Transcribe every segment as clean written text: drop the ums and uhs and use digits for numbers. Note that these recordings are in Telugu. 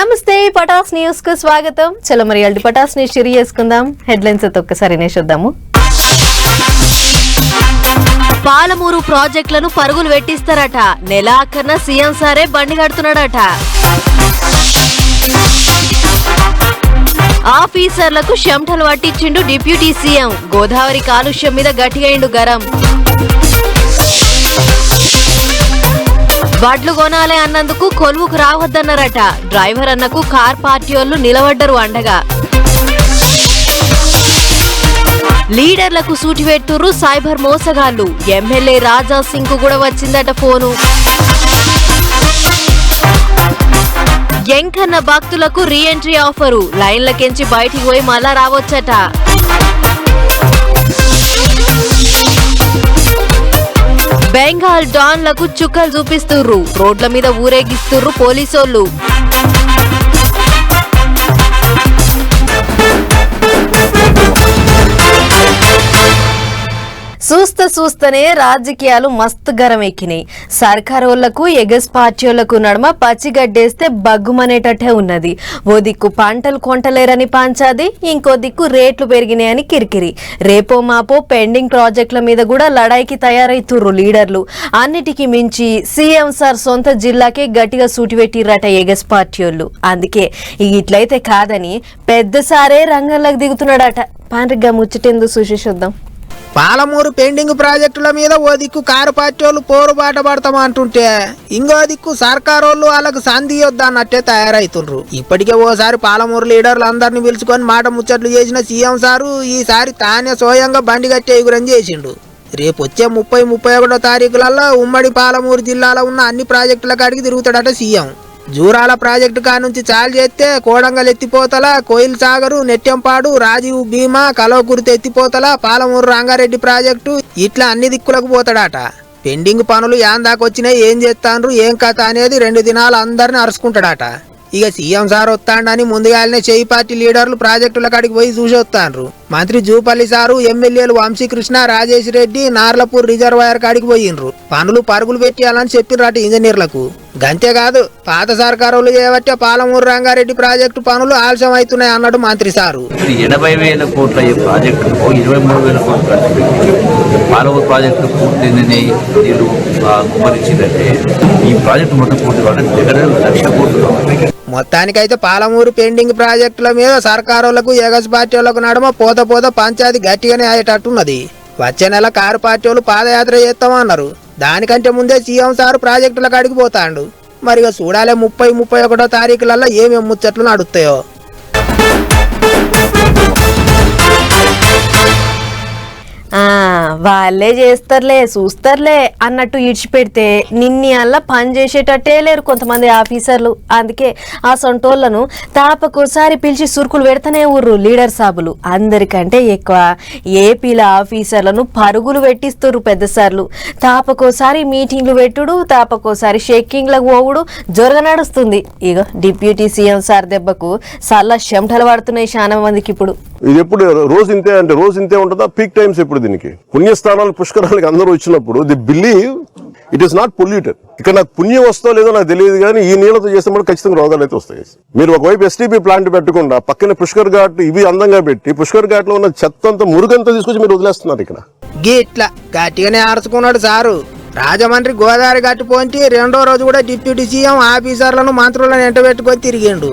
నమస్తే పటాస్ న్యూస్ కు స్వాగతం. చలో మరి అల్టి పటాస్ ని షేర్ చేసుకుందాం. హెడ్లైన్స్ ఒక్కసారి చూద్దాము. పాలమూరు ప్రాజెక్టులను పరుగులు పెట్టిస్తారట. నెలాఖరున సీఎం సారే బండి కడుతున్నాడట. ఆఫీసర్లకు చెమటలు పట్టించిండు డిప్యూటీ సీఎం. గోదావరి కాలుష్యం మీద గట్టిగైండు గరం. వడ్లు కొనాలే అన్నందుకు కొలువుకు రావద్దన్నారట. డ్రైవర్ అన్నకు కార్ పార్టీ వాళ్ళు నిలబడ్డరు అండగా. లీడర్లకు సూటి పెట్టుర్రు సైబర్ మోసగాళ్లు. ఎమ్మెల్యే రాజా సింగ్ కు కూడా వచ్చిందట ఫోను. ఎంకన్న భక్తులకు రీ ఎంట్రీ ఆఫరు. లైన్లకెంచి బయటికి పోయి మళ్ళా రావచ్చట. బెంగాల్ డాన్లకు చుక్కలు చూపిస్తుర్రు. రోడ్ల మీద ఊరేగిస్తుర్రు పోలీసోళ్లు. చూస్తనే రాజకీయాలు మస్తు గరం ఎక్కినాయి. సర్కారోళ్లకు ఎగస్ పార్టీలకు నడుమ పచ్చిగడ్డేస్తే బగ్గుమనేటట్టే ఉన్నది. ఓ దిక్కు పంటలు కొంటలేరని పంచాది, ఇంకో దిక్కు రేట్లు పెరిగినాయని కిరికిరి. రేపో మాపో పెండింగ్ ప్రాజెక్టుల మీద కూడా లడాయికి తయారైతుర్రు లీడర్లు. అన్నిటికీ మించి సీఎం సార్ సొంత జిల్లాకే గట్టిగా సూటిపెట్టిర్రట ఎగస్ పార్టీలు. అందుకే ఇట్లయితే కాదని పెద్దసారే రంగంలోకి దిగుతున్నాడట. పాండ్రిగ్గా ముచ్చటెందు చూసేద్దాం. పాలమూరు పెండింగ్ ప్రాజెక్టుల మీద ఓ దిక్కు కారు పార్టీ వాళ్ళు పోరుబాట పడతామంటుంటే ఇంకో దిక్కు సర్కారోళ్ళు వాళ్ళకు సంధి వద్దన్నట్టే తయారైతుండ్రు. ఇప్పటికే ఓసారి పాలమూరు లీడర్లు అందరినీ పిలుచుకొని మాట ముచ్చట్లు చేసిన సీఎం సారు ఈసారి తానే స్వయంగా బండి కట్టే ఎగురం చేసిండు. రేపు వచ్చే 30-31 తారీఖులలో ఉమ్మడి పాలమూరు జిల్లాలో ఉన్న అన్ని ప్రాజెక్టుల కాడికి తిరుగుతాడట సీఎం. జూరాల ప్రాజెక్టు కానుంచి చాలు చేస్తే కోడంగల్ ఎత్తిపోతల, కోయిల్ సాగరు, నెట్టెంపాడు, రాజీవ్ భీమా, కలవకుర్తి ఎత్తిపోతల, పాలమూరు రంగారెడ్డి ప్రాజెక్టు ఇట్లా అన్ని దిక్కులకు పోతాడట. పెండింగ్ పనులు యాందాకొచ్చినాయి, ఏం చేస్తాండ్రు, ఏం కథ అనేది 2 దినాలు అందరిని అరుచుకుంటాడట. ఇక సీఎం సార్ వస్తాడని ముందుగానే చేయి పార్టీ లీడర్లు ప్రాజెక్టుల కాడికి పోయి చూసి వస్తాండ్రు. మంత్రి జూపల్లి సారు, ఎమ్మెల్యేలు వంశీకృష్ణ, రాజేష్ రెడ్డి నార్లపూర్ రిజర్వాయర్ కాడికి పోయిండ్రు. పనులు పరుగులు పెట్టాలని చెప్పిర్రట ఇంజనీర్లకు. గంతేకాదు పాత సర్కారులు చేయబట్టే పాలమూరు రంగారెడ్డి ప్రాజెక్టు పనులు ఆలస్యం అవుతున్నాయి అన్నాడు మంత్రి సారు. 80,000 కోట్ల ప్రాజెక్టు 23,000 కోట్లు పాలమూరు ప్రాజెక్టు పూర్తి గుమ్మరించిందంటే ఈ ప్రాజెక్టు మొత్తం పూర్తి దగ్గర 1,00,000 కోట్లు. మొత్తానికైతే పాలమూరు పెండింగ్ ప్రాజెక్టుల మీద సర్కారులకు ఎగస్ పార్టీ వాళ్ళకు నడుమ పోత పంచాయతీ గట్టిగానే అయ్యేటట్టున్నది. వచ్చే నెల కారు పార్టీ వాళ్ళు పాదయాత్ర చేస్తామన్నారు. దానికంటే ముందే సీఎం సారు ప్రాజెక్టుల కాడికి పోతాండు. మరి చూడాలే 30-31 తారీఖులలో ఏమేమి ముచ్చట్లు నడుస్తాయో. వాళ్ళే చేస్తారులే చూస్తారులే అన్నట్టు ఇడిచిపెడితే నిన్ని అలా పని చేసేటట్టే లేరు కొంతమంది ఆఫీసర్లు. అందుకే ఆ సొంటోళ్లను తాపకోసారి పిలిచి సురుకులు పెడతానే ఊర్రు లీడర్ సాబులు. అందరికంటే ఎక్కువ ఏపీల ఆఫీసర్లను పరుగులు పెట్టిస్తుర్రు పెద్దసార్లు. తాపకోసారి మీటింగ్లు పెట్టుడు, తాపకోసారి షెక్కింగ్లకు పోవుడు జొరగ నడుస్తుంది. ఇగో డిప్యూటీ సీఎం సార్ దెబ్బకు సల్ల చెమటలు పడుతున్నాయి చాలా మందికి. ఇప్పుడు ఇది ఎప్పుడు రోజు ఇంతే అంటే రోజు ఇంతే ఉంటుందా? పీక్ టైమ్స్ ఎప్పుడు దీనికి పుణ్యస్థానాలు పుష్కరాలకి అందరూ వచ్చినప్పుడు the believe it is not polluted. ఇక్కడ నాకు పుణ్యం వస్తో లేదో నాకు తెలియదు, కానీ ఈ నీళ్ళతో చేస్తే ఖచ్చితంగా రోగాలు అయితే వస్తాయి. మీరు ఒకవైపు ఎస్టీపీ ప్లాంట్ పెట్టకుండా పక్కన పుష్కర్ ఘాట్ ఇవి అందంగా పెట్టి పుష్కర్ ఘాట్ లో ఉన్న చెత్త అంతా మురుగంతా తీసుకొచ్చి మీరు వదిలేస్తున్నారు. ఇక్కడ ఇట్లా గట్టిగానే ఆర్చుకున్నాడు సారు. రాజమండ్రి గోదావరి గట్టు పోంటి 2వ రోజు కూడా డిప్యూటీ సీఎం ఆఫీసర్లను మంత్రులను ఎంటబెట్టుకొని తిరిగిండు.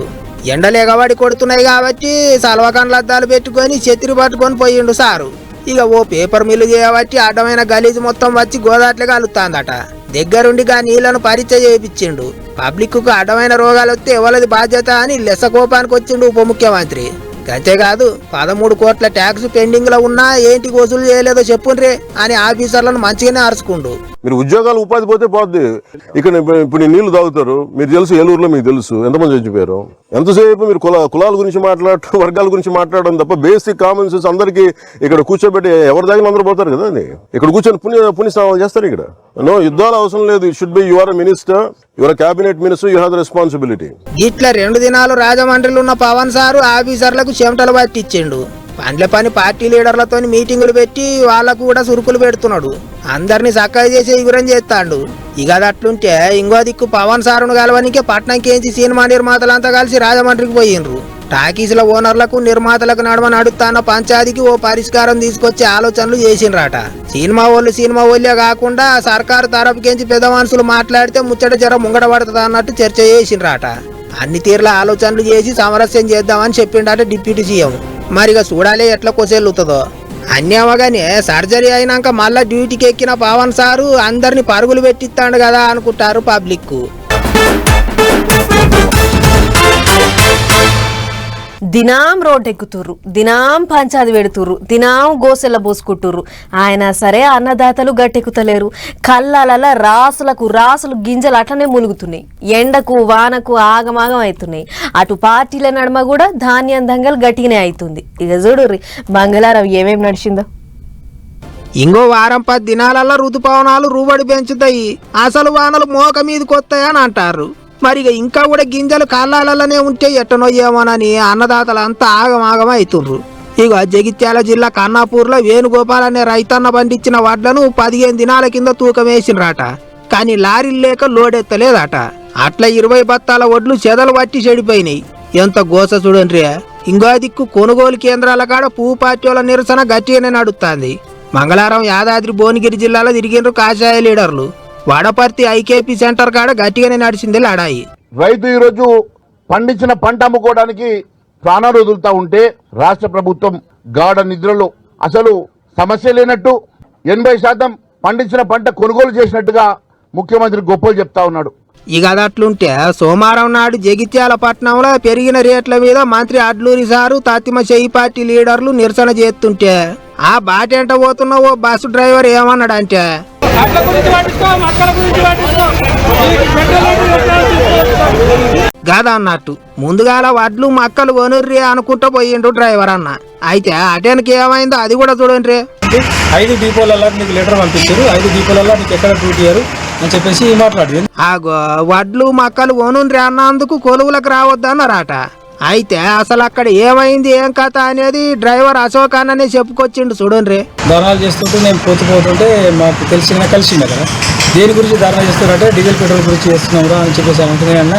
ఎండలు ఎగబడి కొడుతున్నాయి కాబట్టి సల్వకండ్ల అద్దాలు పెట్టుకొని చెత్తిరి పట్టుకొని పోయిండు సారు. ఇక ఓ పేపర్ మిల్లు చేయబట్టి అడ్డమైన గలీజు మొత్తం వచ్చి గోదాట్లే కలుగుతాందట. దగ్గరుండి నీళ్లను పరీక్ష చేయించిండు. పబ్లిక్ కు అడ్డమైన రోగాలు వస్తే ఎవరిది బాధ్యత అని లెస్స కోపానికి వచ్చిండు ఉప ముఖ్యమంత్రి. అంతేకాదు 13 కోట్ల ట్యాక్స్ పెండింగ్ లో ఉన్నా ఏంటి వసూలు చేయలేదో చెప్పుండ్రే అని ఆఫీసర్లను మంచిగానే అరుచుకుండు. మీరు ఉద్యోగాలు ఉపాధి పోతే పోద్ది. ఇక్కడ ఇప్పుడు నీళ్లు తాగుతారు. మీరు తెలుసు ఏలూరులో మీకు తెలుసు ఎంతమంది చచ్చిపోయారు. ఎంతసేపు మీరు కులాల గురించి మాట్లాడటం, వర్గాల గురించి మాట్లాడడం తప్ప బేసిక్ కామన్ సెన్స్ అందరికి ఇక్కడ కూర్చోబెట్టి ఎవరి దగ్గర అందరూ పోతారు కదా. ఇక్కడ కూర్చొని పుణ్యస్నానాలు చేస్తారు. ఇక్కడ నో యుద్ధాలు అవసరం లేదు. It should be your minister, your cabinet minister, you have the responsibility. ఇట్లా 2 దినాలు రాజమండ్రిలో ఉన్న పవన్ సారు ఆఫీసర్లకు చెమటలు పట్టించిండు. పండ్ల పని పార్టీ లీడర్లతో మీటింగులు పెట్టి వాళ్ళకు కూడా సురుకులు పెడుతున్నాడు. అందరినీ చక్కగా చేసి ఎగురం చేస్తాడు. ఇక అది అట్లుంటే ఇంకో దిక్కు పవన్ సారును కలవనికే పట్నంకేంచి సినిమా నిర్మాతలంతా కలిసి రాజమండ్రికి పోయిండ్రు. టాకీసుల ఓనర్లకు నిర్మాతలకు నడుమ నడుస్తున్న పంచాయతీకి ఓ పరిష్కారం తీసుకొచ్చే ఆలోచనలు చేసిండ్రట. సినిమా వాళ్ళే కాకుండా సర్కారు తరపుకేంచి పెద్ద మనుషులు మాట్లాడితే ముచ్చట జర ముంగడ పడుతుంది అన్నట్టు చర్చ చేసిండ్రట. అన్ని తీర్ల ఆలోచనలు చేసి సమరస్యం చేద్దామని చెప్పిండట డిప్యూటీ సీఎం. మరిగా చూడాలి ఎట్లా కొసెల్లుతుందో. అన్యామగానే సర్జరీ అయినాక మళ్ళా డ్యూటీకి ఎక్కిన పవన్ సారు అందరిని పరుగులు పెట్టిస్తాడు కదా అనుకుంటారు పబ్లిక్. దినాం రోడ్డెక్కుతుర్రు, దినాం పంచాది పెడుతుర్రు, దినాం గోసెల్ల పోసుకుంటుర్రు. ఆయన సరే అన్నదాతలు గట్టెక్కుతలేరు. కళ్ళాల రాసులు గింజలు అట్లనే మునుగుతున్నాయి. ఎండకు వానకు ఆగమాగం అవుతున్నాయి. అటు పార్టీల నడుమ కూడా ధాన్యం దంగలు గట్టిగానే అవుతుంది. ఇక చూడుర్రి మంగళారం ఏమేమి నడిచిందో. ఇంకో వారం 10 దినాలల్లో ఋతుపవనాలు రూబడి పెంచుతాయి. అసలు వానలు మోక మీదకి వస్తాయని అంటారు. మరి ఇంకా కూడా గింజలు కాళ్ళాలనే ఉంటే ఎట్టనో ఏమోనని అన్నదాతలంతా ఆగమాగం అవుతుండ్రు. ఇక జగిత్యాల జిల్లా కన్నాపూర్లో వేణుగోపాల్ అనే రైతన్న పండించిన వడ్లను 15 దినాల కింద తూకం వేసిండ్రట. కానీ లారీలు లేక లోడెత్తలేదట. అట్లా 20 బత్తాల వడ్లు చెదలు పట్టి చెడిపోయినాయి. ఎంత గోస చూడండి. ఇంకో దిక్కు కొనుగోలు కేంద్రాల కాడ పువ్వు పార్టీల నిరసన గట్టిగానే నడుస్తుంది. మంగళవారం యాదాద్రి భువనగిరి జిల్లాలో తిరిగిండ్రు కాషాయ లీడర్లు. వాడపర్తి ఐకేపీ సెంటర్ కాడ గట్టిగానే నడిచింది లడాయి. రైతు ఈరోజు పండించిన పంట అమ్ముకోవడానికి ప్రాణాలు వదులుతా ఉంటే రాష్ట్ర ప్రభుత్వం గాఢ నిద్రలో అసలు సమస్య లేనట్టు 80% పండించిన పంట కొనుగోలు చేసినట్టుగా ముఖ్యమంత్రి గొప్పలు చెప్తా ఉన్నాడు. ఇక అదట్లుంటే సోమవారం నాడు జగిత్యాల పట్టణంలో పెరిగిన రేట్ల మీద మంత్రి అడ్లూరి సారు తాతిమ చెయ్యి పార్టీ లీడర్లు నిరసన చేస్తుంటే ఆ బాటెంట పోతున్న ఓ బస్సు డ్రైవర్ ఏమన్నాడంటే, గదా అన్నట్టు ముందుగాల వడ్లు మక్కలు కొనుర్రి అనుకుంటూ పోయిండు డ్రైవర్ అన్న. అయితే అటెన్కి ఏమైందో అది కూడా చూడండి. 5 డిపోలలో నీకు లెటర్ పంపించారు, 5 డిపోలలో నీకు ఎక్కడ డ్యూటీ ఇయ్యారు అని చెప్పేసి మాట్లాడు. వడ్లు మక్కలు కొనుండ్రి అన్నందుకు కొలువులకు రావద్దన్నారట. అయితే అసలు అక్కడ ఏమైంది ఏం కథ అనేది డ్రైవర్ అశోక్ అన్ననే చెప్పుకొచ్చిండు చూడండి. ధర్నాలు చేస్తుంటే నేను పోతుంటే మాకు కలిసిండే కదా, దేని గురించి ధర్నా చేస్తారంటే డీజిల్ పెట్రోల్ గురించి చేస్తున్నాం రా అని చెప్పేసి అంటున్నా అన్న.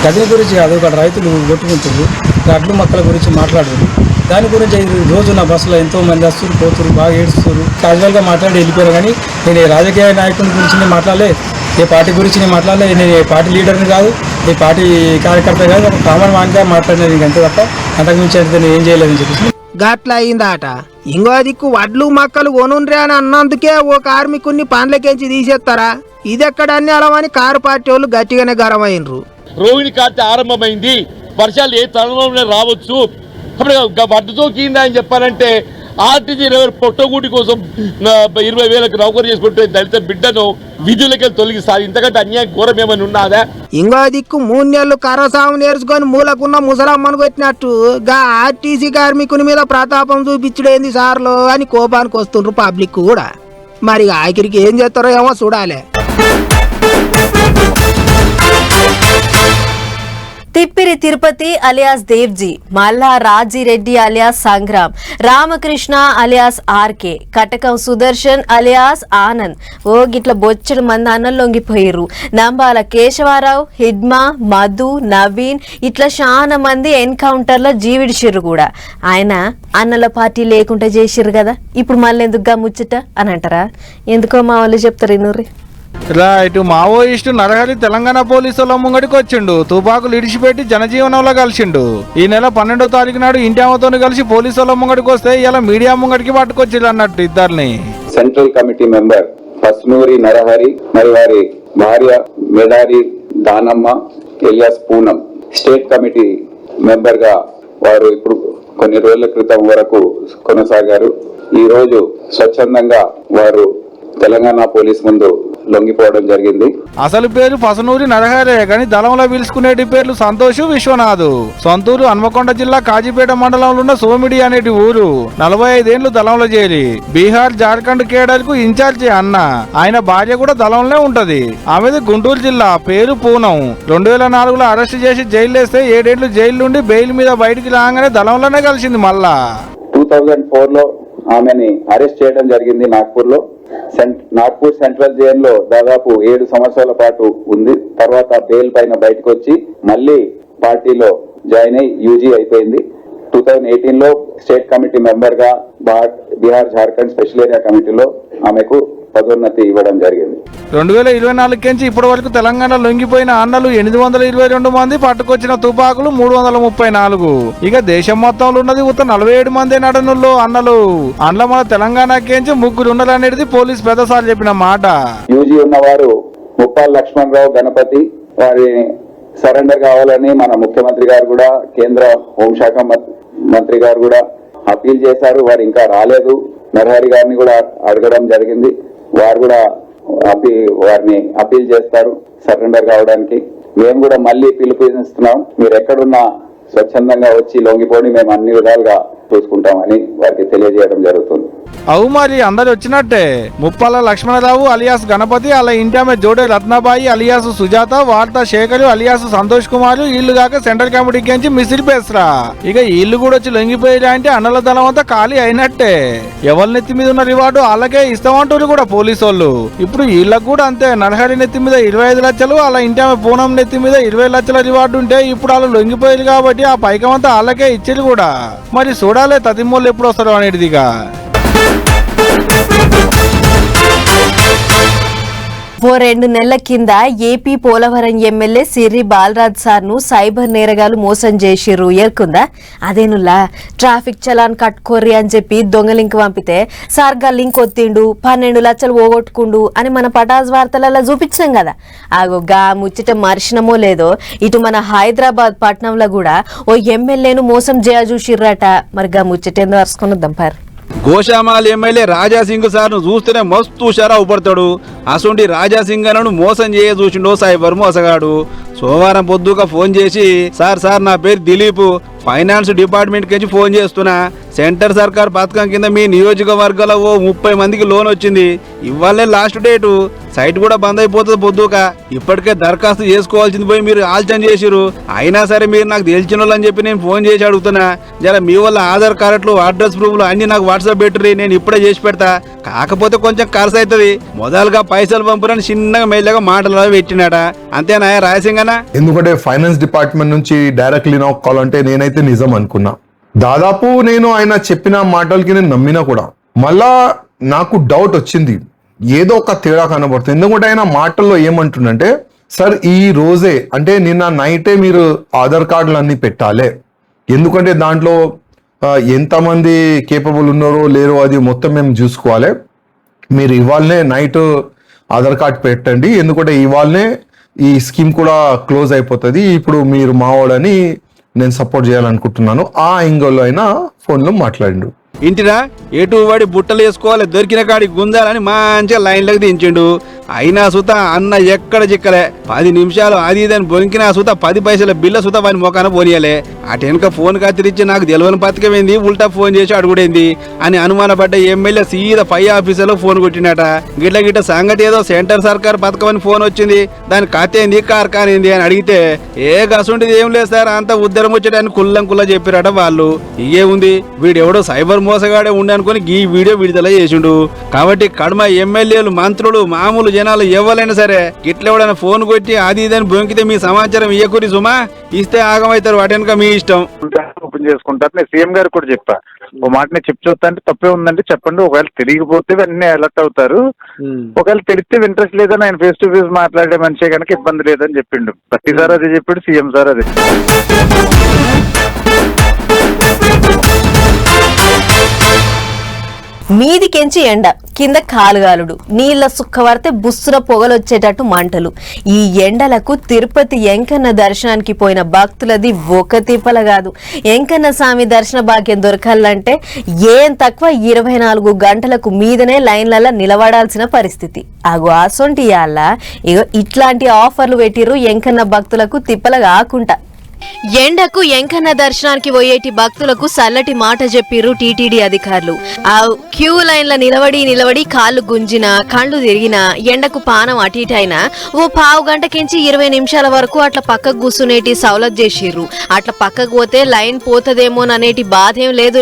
గది గురించి కాదు, ఇక్కడ రైతులు కొట్టుకుంటారు, అడ్లు మొక్కల గురించి మాట్లాడరు. దాని గురించి రోజు నా బస్సులో ఎంతో మంది వస్తారు పోతున్నారు, బాగా ఏడుస్తారు. క్యాజువల్గా మాట్లాడి వెళ్ళిపోయారు. కానీ నేను ఏ రాజకీయ నాయకుడి గురించి నేను మాట్లాడలే, ఏ పార్టీ గురించి నేను మాట్లాడలే, నేను ఏ పార్టీ లీడర్ని కాదు, ఏ పార్టీ కార్యకర్త కాదు, ఒక కామన్ మ్యాన్గా మాట్లాడినది అంతే తప్ప అంతకు మించి అయితే నేను ఏం చేయలేదని చెప్పేసి. గట్ల అయిందట. ఇంకో దిక్కు వడ్లు మక్కలు కొనుండ్రి అని అన్నందుకే ఓ కార్మికుడిని పనులకెంచి తీసేస్తారా? ఇదెక్కడన్నీ అలవని కారు పార్టీ వాళ్ళు గట్టిగానే గరమైనరు. రోహిణి కార్తె ఆరంభమైంది, వర్షాలు ఏ తరుణంలో రావచ్చు. అప్పుడు వడ్డుతో కింద అని చెప్పాలంటే ఆర్టీసీ డ్రైవర్ పొట్టగూటి కోసం 20,000కు నౌకరు చేసుకుంటే దళిత బిడ్డను విధులకి తొలగిస్తారు. ఇంతకంటే అన్యాయం ఘోరం ఏమైనా ఉన్నదా? ఇంకో దిక్కు 3 నెలలు కర్రసాము నేర్చుకొని మూలకున్న ముసలమ్మను కొట్టినట్టు గా ఆర్టీసీ కార్మికుని మీద ప్రతాపం చూపించడేంది సార్లు అని కోపానికి వస్తుండ్రు పబ్లిక్ కూడా. మరి ఆఖరికి ఏం చేస్తారో ఏమో చూడాలి. Tippiri Tirupati alias Devji, Malla Rajireddy alias Sangram, Ramakrishna alias RK, Katakam Sudarshan alias Anand, ఓ గిట్ల బొచ్చడు మంది అన్నలు లొంగిపోయిర్రు. నంబాల కేశవరావు, హిడ్మా, మధు, నవీన్ ఇట్లా చాలా మంది ఎన్కౌంటర్లో జీవిడిచిర్రు కూడా. ఆయన అన్నల పార్టీ లేకుండా చేసిర్రు కదా, ఇప్పుడు మళ్ళీ ఎందుకుగా ముచ్చట అని అంటారా? ఎందుకో మా వాళ్ళు చెప్తారు ఇన్నూరి. ఇటు మావోయిస్టు నరహరి తెలంగాణ పోలీసుల ముంగడికి వచ్చిండు, తుపాకులు ఇడిచిపెట్టి జనజీవనంలో కలిసిండు. ఈ నెల 12వ తారీఖు నాడు ఇంటి ఆమెతో కలిసి పోలీసుల ముంగడికి వస్తే ఇలా మీడియా ముంగడికి పట్టుకొచ్చిండు అన్నట్టు ఇద్దరిని. Central committee member Pasnuri Narahari మరి వారి భార్య Medari Danamma alias Poonam state committee member గా వారు ఇప్పుడు కొన్ని రోజుల క్రితం వరకు కొనసాగారు. ఈ రోజు స్వచ్ఛందంగా వారు తెలంగాణ పోలీస్ ముందు లొంగిపోవడం జరిగింది. అసలు పేరు పసనూరి నరహరే కానీ దళంలో పిలుచుకునేటి పేర్లు సంతోష్, విశ్వనాథ్. సొంతూరు హన్మకొండ జిల్లా కాజీపేట మండలంలో ఉన్న సోమిడి అనేటి ఊరు. 45 ఏళ్లు దళంలో చేరి బీహార్ జార్ఖండ్ కేడర్ కు ఇన్ఛార్జి అన్న. ఆయన భార్య కూడా దళంలో ఉంటది. ఆమెది గుంటూరు జిల్లా, పేరు పూనం. 2004లో అరెస్ట్ చేసి జైలు వేస్తే 7 ఏళ్లు జైలు నుండి బెయిల్ మీద బయటికి రాగానే దళంలోనే కలిసింది. మళ్ళా 2004లో ఆమెని అరెస్ట్ చేయడం జరిగింది నాగ్పూర్లో. నాగ్పూర్ సెంట్రల్ జైల్లో దాదాపు 7 సంవత్సరాల పాటు ఉంది. తర్వాత బెయిల్ పైన బయటకు వచ్చి మళ్ళీ పార్టీలో జాయిన్ అయి యూజీ అయిపోయింది. 2018లో స్టేట్ కమిటీ మెంబర్ గా బీహార్ జార్ఖండ్ స్పెషల్ ఏరియా కమిటీలో ఆమెకు పదోన్నతి ఇవ్వడం జరిగింది. 2024 నుంచి ఇప్పటి వరకు తెలంగాణ లొంగిపోయిన అన్నలు 822 మంది, పట్టుకొచ్చిన తుపాకులు 334. ఇక దేశం మొత్తంలో ఉన్నది ఉత్త 47 మంది నడనుల్లో అన్నలు. అందులో మన తెలంగాణకేంచి 3 ఉన్నది అనేది పోలీస్ పెద్దసార్లు చెప్పిన మాట. యూజీ ఉన్నవారు ముప్పాల్ లక్ష్మణరావు గణపతి, వారి సరెండర్ కావాలని మన ముఖ్యమంత్రి గారు కూడా, కేంద్ర హోంశాఖ మంత్రి గారు కూడా అప్పీల్ చేశారు. వారు ఇంకా రాలేదు. నరహరి గారిని కూడా అడగడం జరిగింది. వారు కూడా వారిని అప్పీల్ చేస్తారు సరెండర్ కావడానికి. మేము కూడా మళ్ళీ పిలుపునిస్తున్నాం, మీరు ఎక్కడున్నా స్వచ్ఛందంగా వచ్చి లొంగిపోయి మేము అన్ని విధాలుగా చూసుకుంటామని వారికి తెలియజేయడం జరుగుతుంది. అవు మరి అందరు వచ్చినట్టే. ముప్పాల లక్ష్మణరావు అలియాస్ గణపతి, అలా ఇంటి ఆమె జోడే రత్నాబాయి అలియాస్ సుజాత, వార్తా శేఖరు అలియాస్ సంతోష్ కుమార్, వీళ్ళు కాక సెంట్రల్ కమిటీకి మిసిరి పేసరా. ఇక వీళ్ళు కూడా వచ్చి లొంగిపోయారు అంటే అన్నల దళం అంతా ఖాళీ అయినట్టే. ఎవరి నెత్తి మీద ఉన్న రివార్డు వాళ్ళకే ఇస్తామంటారు కూడా పోలీసు వాళ్ళు. ఇప్పుడు వీళ్ళకు కూడా అంతే. నరహరి నెత్తి మీద 25 లక్షలు, అలా ఇంటి ఆమె పూనం నెత్తి మీద 20 లక్షల రివార్డు ఉంటే ఇప్పుడు వాళ్ళు లొంగిపోయారు కాబట్టి ఆ పైకం అంతా వాళ్ళకే ఇచ్చారు కూడా. మరి చూడాలే తదిమోళ్ళు ఎప్పుడు వస్తారో అనేటిదిగా. ఓ 2 నెలల కింద ఏపీ పోలవరం ఎమ్మెల్యే సిర్రి బాలరాజ్ సార్ను సైబర్ నేరగాలు మోసం చేసిర్రు. ఎరుకుందా? అదేనులా ట్రాఫిక్ చలాన్ కట్టుకోర్రి అని చెప్పి దొంగ లింక్ పంపితే సార్గా లింక్ ఒత్తిండు, 12 లక్షలు పోగొట్టుకుండు అని మన పటాజ్ వార్తలలో చూపించాం కదా. ఆగోగా ముచ్చట మర్చినమో లేదో, ఇటు మన హైదరాబాద్ పట్నంలో కూడా ఓ ఎమ్మెల్యేను మోసం చేయజూసిర్రట. మరిగా ముచ్చటేందో అరుచుకున్నద్దాం పారు. గోషామాల్ ఎమ్మెల్యే రాజాసింగ్ సార్ను చూస్తేనే మస్తు హుషారా ఊపడతాడు. అసొంటి రాజాసింగ్ అను మోసం చేయ చూసిండో సైబర్ మోసగాడు. సోమవారం పొద్దుగా ఫోన్ చేసి, సార్ నా పేరు దిలీప్, ఫైనాన్స్ డిపార్ట్మెంట్ కి ఫోన్ చేస్తున్నా. సెంటర్ సర్కార్ పథకం కింద మీ నియోజకవర్గంలో ఓ 30 మందికి లోన్ వచ్చింది. ఇవాళే లాస్ట్ డేటు, సైట్ కూడా బంద్ అయిపోతుంది పొద్దుక. ఇప్పటికే దరఖాస్తు చేసుకోవాల్సింది పోయి మీరు ఆలోచన చేసిరు. అయినా సరే మీరు నాకు తెలిసిన వాళ్ళని చెప్పి నేను ఫోన్ చేసి అడుగుతున్నా. జర మీ వల్ల ఆధార్ కార్డులు, అడ్రస్ ప్రూఫ్లు అన్ని నాకు వాట్సాప్ పెట్టుర్రి, నేను ఇప్పుడే చేసి పెడతా. కాకపోతే కొంచెం ఖర్చు అవుతుంది. మొదలుగా పైసలు పంపురని చిన్నగా మెల్లగా మాటలు పెట్టినాడ. అంతేనా రాయసింగనా? ఎందుకంటే ఫైనాన్స్ డిపార్ట్మెంట్ నుంచి డైరెక్ట్లీ నాకు కాల్ అంటే నేనైతే నిజం అనుకున్నా. దాదాపు నేను ఆయన చెప్పిన మాటలకి నేను నమ్మినా కూడా. మళ్ళా నాకు డౌట్ వచ్చింది, ఏదో ఒక తేడా కనబడుతుంది. ఎందుకంటే ఆయన మాటల్లో ఏమంటుండంటే, సార్ ఈ రోజే అంటే నిన్న నైటే మీరు ఆధార్ కార్డులు అన్ని పెట్టాలి, ఎందుకంటే దాంట్లో ఎంతమంది కేపబుల్ ఉన్నారో లేరో అది మొత్తం మేము చూసుకోవాలి. మీరు ఇవాళనే నైట్ ఆధార్ కార్డ్ పెట్టండి, ఎందుకంటే ఇవాళనే ఈ స్కీమ్ కూడా క్లోజ్ అయిపోతుంది. ఇప్పుడు మీరు మావాడని నేను సపోర్ట్ చేయాలనుకుంటున్నాను. ఆ యాంగిల్లో అయినా ఫోన్లో మాట్లాడిండు. ఇంటిరా ఎటు వాడి బుట్టలు వేసుకోవాలి, దొరికిన కాడి గుంజాలని మంచిగా లైన్లోకి దించిండు. అయినా సుత అన్న ఎక్కడ చిక్కలే. 10 నిమిషాలు అది ఇదని బొనికినా సుత 10 పైసల బిల్ల సుత వాని మొఖాన పోనీయలే. అటు వెనుక ఫోన్ కత్తిరించి నాకు తెలియని పథకమైంది, ఉల్టా ఫోన్ చేసి అడుగుడైంది అని అనుమానపడ్డ ఎమ్మెల్యే సీదా పై ఆఫీసర్లో ఫోన్ కొట్టినట. గిట్ల సంగతి ఏదో సెంటర్ సర్కార్ పథకం అని ఫోన్ వచ్చింది, దాని కత్తేంది కార్ఖానేంది అని అడిగితే, ఏ గసుంటిది ఏం లేదు సార్, అంత ఉద్దరం వచ్చేటని కుల్లా చెప్పిరట వాళ్ళు. ఇగే ఉంది, వీడెవడో సైబర్ మోసగాడే ఉండి అనుకుని ఈ వీడియో విడుదల చేసిండు. కాబట్టి కడమ ఎమ్మెల్యేలు, మంత్రులు, మామూలు జనాలు ఎవరైనా సరే గిట్లెవడైనా ఫోన్ కొట్టి అది ఇదని బొంకితే మీ సమాచారం ఇయ్యకూరి సుమా, ఇస్తే ఆగమవుతారు. వాటెనక మీ ఇష్టం. ఓపెన్ చేసుకుంటారు. నేను సీఎం గారికి కూడా చెప్పా, ఓ మాట నేను చెప్పి చూస్తా అంటే తప్పే ఉందంటే చెప్పండి, ఒకవేళ తెలియకపోతే వెంటనే అలర్ట్ అవుతారు, ఒకవేళ తెలిస్తే ఇంట్రెస్ట్ లేదని ఆయన ఫేస్ టు ఫేస్ మాట్లాడే మనిషే కనుక ఇబ్బంది లేదని చెప్పిండు. ప్రతిసారి అదే చెప్పాడు సీఎం సార్. అదే మీదికెంచి ఎండ, కింద కాలుగాలుడు, నీళ్ల సుక్కవడితే బుస్సున పొగలొచ్చేటట్టు మంటలు. ఈ ఎండలకు తిరుపతి ఎంకన్న దర్శనానికి పోయిన భక్తులది ఒక తిప్పల కాదు. ఎంకన్న స్వామి దర్శన భాగ్యం దొరకాలంటే ఏం తక్కువ 24 గంటలకు మీదనే లైన్లలో నిలబడాల్సిన పరిస్థితి. ఆసొంటి ఇట్లాంటి ఆఫర్లు పెట్టిర్రు ఎంకన్న భక్తులకు తిప్పల కాకుండా. ఎండకు ఎంకన్న దర్శనానికి పోయేటి భక్తులకు చల్లటి మాట చెప్పిర్రు టీటీడీ అధికారులు. ఆ క్యూ లైన్ల నిలబడి కాళ్ళు గుంజినా కళ్ళు తిరిగినా ఎండకు పానం అటు ఇటు అయినా ఓ పావు గంటకించి 20 నిమిషాల వరకు అట్లా పక్కకు కూర్చునేటి సౌలత్ చేసిర్రు. అట్లా పక్కకు పోతే లైన్ పోతదేమోననేటి బాధేం లేదు.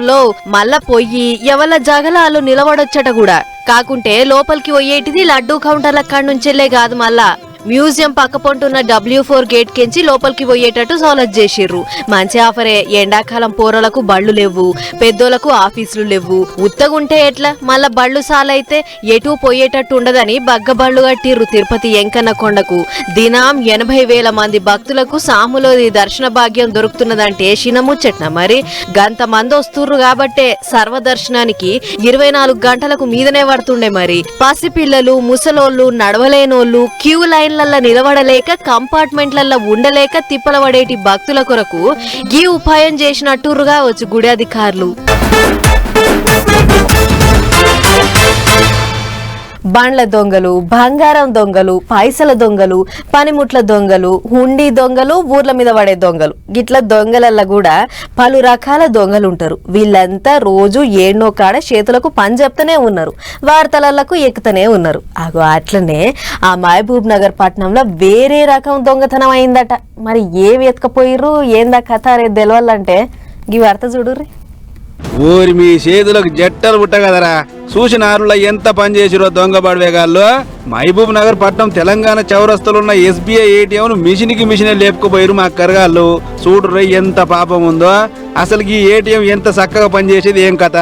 మళ్ళా పొయ్యి ఎవల జగలాలు నిలబడొచ్చట కూడా. కాకుంటే లోపలికి పోయేటిది లడ్డూ కౌంటర్ల కాడ్నుంచెల్లే కాదు, మళ్ళా మ్యూజియం పక్క పొంటున్న W4 గేట్ కెంచి లోపలికి పోయేటట్టు సౌలత్ చేసిర్రు. మంచి ఆఫరే. ఎండాకాలం పోరలకు బళ్ళు లేవు, పెద్దోళ్లకు ఆఫీసులు లేవు. ఉత్తగుంటే ఎట్లా? మళ్ళా బళ్ళు సాలైతే ఎటు పోయేటట్టు ఉండదని బగ్గబళ్ళు కట్టిర్రు తిరుపతి ఎంకన్న కొండకు. దినం 80,000 మంది భక్తులకు సాములోది దర్శన భాగ్యం దొరుకుతున్నదంటే శినముచ్చట్న. మరి గంత మంది వస్తుర్రు కాబట్టే సర్వదర్శనానికి 24 గంటలకు మీదనే పడుతుండే. మరి పసిపిల్లలు, ముసలోళ్ళు, నడవలేనోళ్ళు క్యూ లైన్ నిలబడలేక కంపార్ట్మెంట్లలో ఉండలేక తిప్పల పడేటి భక్తుల కొరకు ఈ ఉపాయం చేసినట్టుగా వచ్చు గుడి అధికారులు. బండ్ల దొంగలు, బంగారం దొంగలు, పైసల దొంగలు, పనిముట్ల దొంగలు, హుండీ దొంగలు, ఊర్ల మీద పడే దొంగలు, గిట్ల దొంగలల్లో కూడా పలు రకాల దొంగలు ఉంటారు. వీళ్ళంతా రోజు ఏడ్నో కాడ చేతులకు పని చెప్తూనే ఉన్నారు, వార్తలకు ఎక్కుతూనే ఉన్నారు. అట్లనే ఆ మహబూబ్ నగర్ పట్టణంలో వేరే రకం దొంగతనం అయిందట. మరి ఏవి ఎత్తుకపోయిర్రు, ఏందా కథ అనేది తెలవాలంటే ఈ వార్త చూడుర్రి. ఊరి మీ చేతులకు జట్టలు పుట్ట కదరా, చూసినారుల ఎంత పని చేసిరో దొంగ బడివేగాళ్ళు. మహబూబ్ నగర్ పట్నం తెలంగాణ చౌరస్తలున్న SBI ATM మిషన్కి మిషనే లేపుకుపోయారు మా కరగాళ్ళు. చూడుర్రై ఎంత పాపం ఉందో. అసలు ఈ ATM ఎంత చక్కగా పనిచేసేది, ఏం కథ.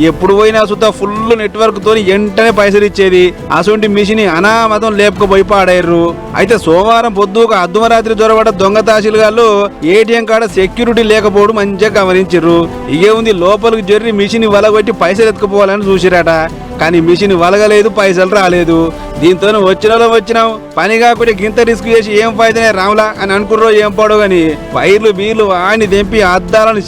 ఎప్పుడు పోయినా సుతా ఫుల్ నెట్వర్క్ తోని వెంటనే పైసలు ఇచ్చేది. అసొంటి మిషన్ అనామతం లేపుకుపోయి పాడారు. అయితే సోమవారం పొద్దుక అర్ధరాత్రి దొరబడ్డ దొంగ తహసీల్గాళ్ళు ATM కాడ సెక్యూరిటీ లేకపోవడం మంచిగా గమనించారు. ఇగే ఉంది, లోపలికి జర్రి మిషన్ వలగొట్టి పైసలు ఎత్తుకుపోవాలని చూసిరాట. కానీ మిషన్ వలగలేదు, పైసలు రాలేదు. దీంతో వచ్చినాం పని కాకుండా గింత రిస్క్ చేసి ఏం ఫైదనే రాములా అని అనుకుర్రో ఏం పడో గాని వైర్లు బీర్లు ఆని తెంపి అద్దాలను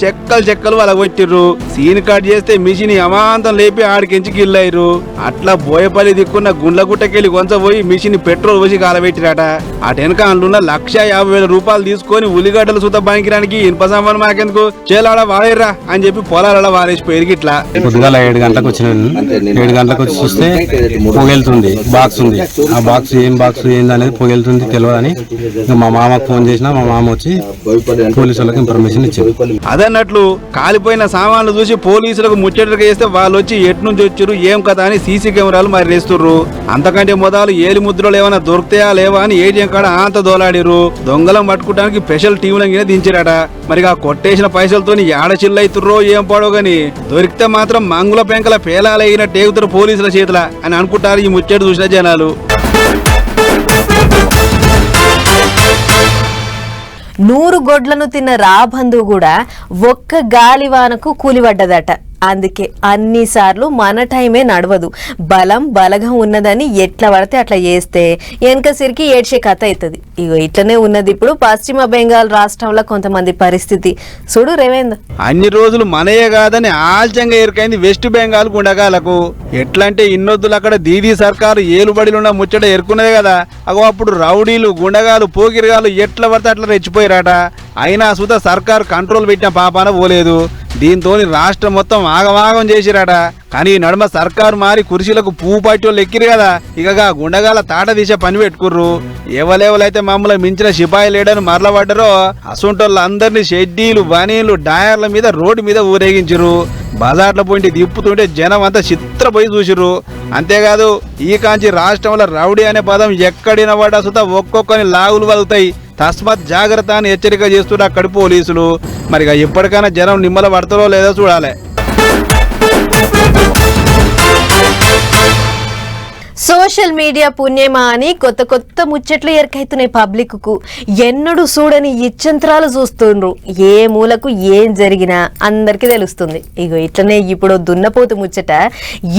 చెక్కలు వలగొట్టిర్రు. సీన్ కట్ చేస్తే మిషన్ అమాంతం లేపి ఆడికించి గిల్లయ్యారు. అట్లా బోయపల్లి దిక్కున్న గుండ్లగుట్టకెళ్ళి కొంచెం పోయి మిషన్ పెట్రోల్ పోసి కాలబెట్టిరాట. అటెనక అందులో 150,000 రూపాయలు తీసుకొని ఉల్లిగడ్డలు సుత బాంకిరానికి ఇనుప సామాను మాకెందుకు చేలాడ వాడేర్రా అని చెప్పి పొలాలలో వారేసి పోయిరిగిట్లా. పొద్దుగాల 7 గంటలకు వచ్చినాను. 7 గంటలకు వచ్చి చూస్తే పొగెళ్తుంది, బాక్స్ ఉంది. ఆ బాక్స్ ఏం బాక్స్ ఏంది అనేది పొగెళ్తుంది తెలియదని మా మామకు ఫోన్ చేసినా మా మామ వచ్చి పోలీసులకు ఇన్ఫర్మేషన్ ఇచ్చారు. అదన్నట్లు కాలిపోయిన సామాన్లు చూసి పోలీసులకు ముచ్చటగా చేస్తే వాళ్ళు వచ్చి ఎటు నుంచి వచ్చారు ఏం కదా అని సీసీ కెమెరాలు మరి వేస్తుర్రు. అంతకంటే మొదలు ఏలి ముద్రలు ఏమైనా దొరుకుతాయా లేవా అని ATM కాడ అంత దోలాడిరు. దొంగలం పట్టుకోవడానికి స్పెషల్ టీంల దించిరాట. మరి ఆ కొట్టేసిన పైసలతో ఏడచిల్లైతుర్రో ఏం పడో గాని దొరికితే మాత్రం మంగుల పెంకల పేలాలైన టేగుతారు పోలీసుల చేతుల అని అనుకుంటారు ఈ ముచ్చట చూసిన జనాలు. 100 గొడ్లను తిన్న రాబంధు కూడా ఒక్క గాలివానకు కూలిపడ్డదట. అందుకే అన్నిసార్లు మన టైమే నడవదు. బలగం ఉన్నదని ఎట్లా పడితే అట్లా చేస్తే వెనక సిరికి ఏడ్చే కథ అవుతుంది. ఇట్లనే ఉన్నది ఇప్పుడు పశ్చిమ బెంగాల్ రాష్ట్రంలో కొంతమంది పరిస్థితి. చూడు రేవేంద్ర, అన్ని రోజులు మనయే కాదని ఆల్చంగా ఎరుకైంది వెస్ట్ బెంగాల్ గుండగాలకు. ఎట్లంటే ఇన్నొద్దులు అక్కడ దీదీ సర్కారు ఏలుబడిలున్న ముచ్చట ఎరుకున్నదే కదా. అప్పుడు రౌడీలు, గుండగాలు, పోకిరిగాలు ఎట్లా పడితే అట్లా రెచ్చిపోయారట. అయినా సుధా సర్కారు కంట్రోల్ పెట్టిన పాపాన పోలేదు. దీంతో రాష్ట్రం మొత్తం ఆగమాగం చేసిరాట. కానీ నడుమ సర్కారు మారి కుర్చీలకు పువ్వు పట్టోళ్ళు ఎక్కిరు కదా. ఇక గుండగాల తాట తీసే పని పెట్టుకుర్రు. ఎవలెవలైతే మమ్మల్ని మించిన సిపాయి లేడని మరలబడ్డారో అసొంటోళ్ళు అందరినీ షెడ్డీలు, బనీలు, డయర్ల మీద రోడ్డు మీద ఊరేగించరు. బజార్ల పోయింటి తిప్పుతుంటే జనం అంతా చిత్రపోయి చూసిర్రు. అంతేకాదు ఈ కాంచి రాష్ట్రంలో రౌడీ అనే పదం ఎక్కడిన పడ్డా సుతా ఒక్కొక్కని లాగులు వదులుతాయి. తస్మాత్ జాగ్రత్త అని హెచ్చరిక చేస్తున్నారు అక్కడి పోలీసులు. మరిగా ఎప్పటికైనా జనం నిమ్మల పడతారో లేదో చూడాలి. సోషల్ మీడియా పుణ్యమా అని కొత్త ముచ్చట్లు ఎరకైతున్నాయి పబ్లిక్ కు. ఎన్నడూ చూడని ఇచ్చంత్రాలు చూస్తుండ్రు. ఏ మూలకు ఏం జరిగినా అందరికీ తెలుస్తుంది. ఇట్లనే ఇప్పుడు దున్నపోతు ముచ్చట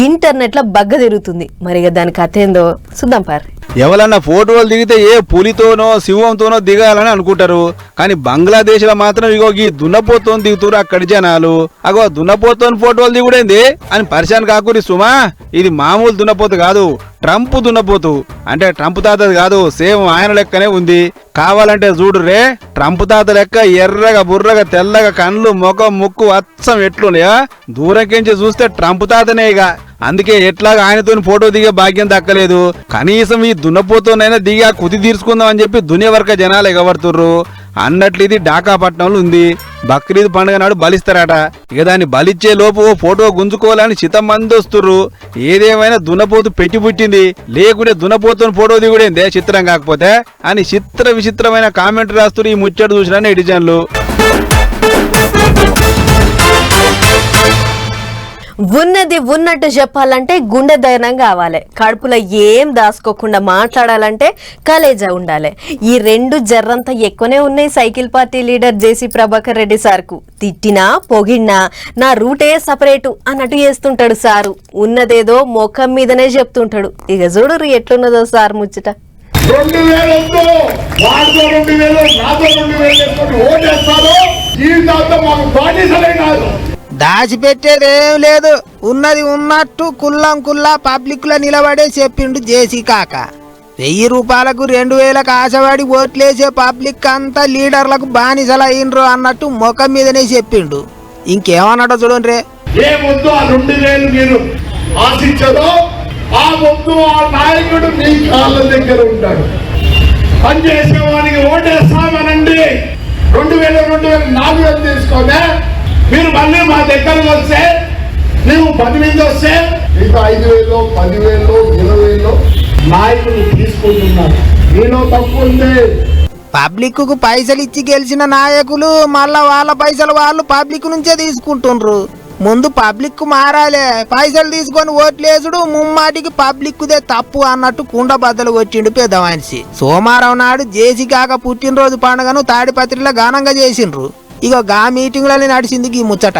ఇంటర్నెట్ లో బగ్గ తిరుగుతుంది. మరిగా దాని కథ ఏందో చూద్దాం పార్. ఎవరన్నా ఫోటోలు దిగితే ఏ పులితోనో సింహంతోనో దిగాలని అనుకుంటారు, కానీ బంగ్లాదేశ్ లో మాత్రం ఇగో ఈ దున్నపోతోని దిగుతారు అక్కడి జనాలు. అగో దున్నపోతోని ఫోటోలు దిగుడేంది అని పరిశాన్ కాకూరి సుమా, ఇది మామూలు దున్నపోతు కాదు, ట్రంప్ దున్నపోతు. అంటే ట్రంప్ తాతది కాదు, సేమ్ ఆయన లెక్కనే ఉంది. కావాలంటే చూడు రే, ట్రంప్ తాత లెక్క ఎర్రగా బుర్రగా తెల్లగా కళ్ళు ముఖం ముక్కు అచ్చం ఎట్లున్నాయా, దూరంకించి చూస్తే ట్రంప్ తాతనే ఇక. అందుకే ఎట్లాగా ఆయనతో ఫోటో దిగే భాగ్యం దక్కలేదు. కనీసం ఈ దున్నపోతోనైనా దిగి ఆ కుది తీర్చుకుందాం అని చెప్పి దునియా వరక జనాలు ఎగబడుతుర్రు. అన్నట్లు ఇది ఢాకాపట్నంలో ఉంది. బక్రీద్ పండుగ నాడు బలిస్తారట. ఇక దాన్ని బలిచ్చే లోపు ఫోటో గుంజుకోవాలని చిత్తమంది వస్తుర్రు. ఏదేమైనా దున్నపోతు పెట్టి పుట్టింది, లేకుంటే దున్నపోతుని ఫోటో దిగుడేందే చిత్రం కాకపోతే అని చిత్ర విచిత్రమైన కామెంట్ రాస్తున్నారు ఈ ముచ్చట చూసిన నెటిజన్లు. ఉన్నది ఉన్నట్టు చెప్పాలంటే గుండె ధైర్యం కావాలి, కడుపులో ఏం దాచుకోకుండా మాట్లాడాలంటే కలేజా ఉండాలి. ఈ రెండు జర్రంతా ఎక్కువనే ఉన్నాయి సైకిల్ పార్టీ లీడర్ జేసీ ప్రభాకర్ రెడ్డి సార్కు. తిట్టినా పొగిడినా నా రూటే సపరేటు అన్నట్టు చేస్తుంటాడు సారు. ఉన్నదేదో ముఖం మీదనే చెప్తుంటాడు. ఇక చూడు ఎట్లున్నదో సార్ ముచ్చట. 2000 వాడితో 2000 నాతో 2000 ఓటేస్తాను, జీవితాంతో మాకు బాధ్యతలే కాదు. దాచిపెట్టేదేం లేదు, ఉన్నది ఉన్నట్టు కుల్లం కుల్లా పబ్లిక్ లో నిలబడే చెప్పిండు జేసీ కాక. 1000 రూపాయలకు 2000కు ఆశపడి ఓట్లేసే పబ్లిక్ అంతా లీడర్లకు బానిసలు అయినరు అన్నట్టు ముఖం మీదనే చెప్పిండు. ఇంకేమన్నాడో చూడండి. ఏ ముందు ఆ 2000 మీరు ఆశించదో ఆ ముందు ఆ నాయకుడు మీ కాళ్ళ దగ్గర ఉంటాడు. పనిచేసేవానికి ఓటేస్తామనండి, 2000 4000 తీసుకోనే. మీరు మళ్ళీ మా దగ్గరకు వస్తే నువ్వు 10 మంది వస్తే మీకు 5000 10,000 20,000 నాయకులు తీసుకుంటున్నారు. మీలో తప్పు ఉంది. పబ్లిక్ కు పైసలు ఇచ్చి గెలిచిన నాయకులు మళ్ళా వాళ్ళ పైసలు వాళ్ళు పబ్లిక్ నుంచే తీసుకుంటుండ్రు. ముందు పబ్లిక్ కు మారాలే, పైసలు తీసుకొని ఓట్లేసుడు ముమ్మాటికి పబ్లిక్ దే తప్పు అన్నట్టు కుండ బద్దలు వచ్చిండు పెద్ద మనిషి. సోమవారం నాడు జేసీ కాక పుట్టినరోజు పండుగను తాడిపత్రిలో ఘనంగా చేసిండ్రు. ఇక గా మీటింగ్లని నడిచింది ఈ ముచ్చట.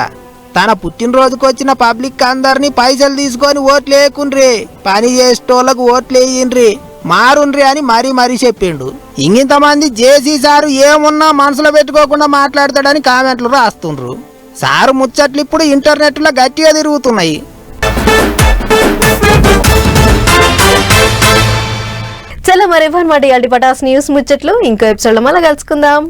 తన పుట్టినరోజుకు వచ్చిన పబ్లిక్ అందరినీ పైసలు తీసుకొని ఓట్లు వేయకుండ్రి, పని చేసేటోళ్లకు ఓట్లు వేయండ్రి, మారుండ్రి అని మరీ చెప్పిండు. ఇంతమంది జేసీ సారు ఏమున్నా మనసులో పెట్టుకోకుండా మాట్లాడతాడని కామెంట్లు రాస్తుండ్రు. సారు ముచ్చట్లు ఇప్పుడు ఇంటర్నెట్ లో గట్టిగా తిరుగుతున్నాయి. చలో మరి పటాస్ న్యూస్ ముచ్చట్లు ఇంకో ఎపిసోడ్ లో మళ్ళీ కలుసుకుందాం.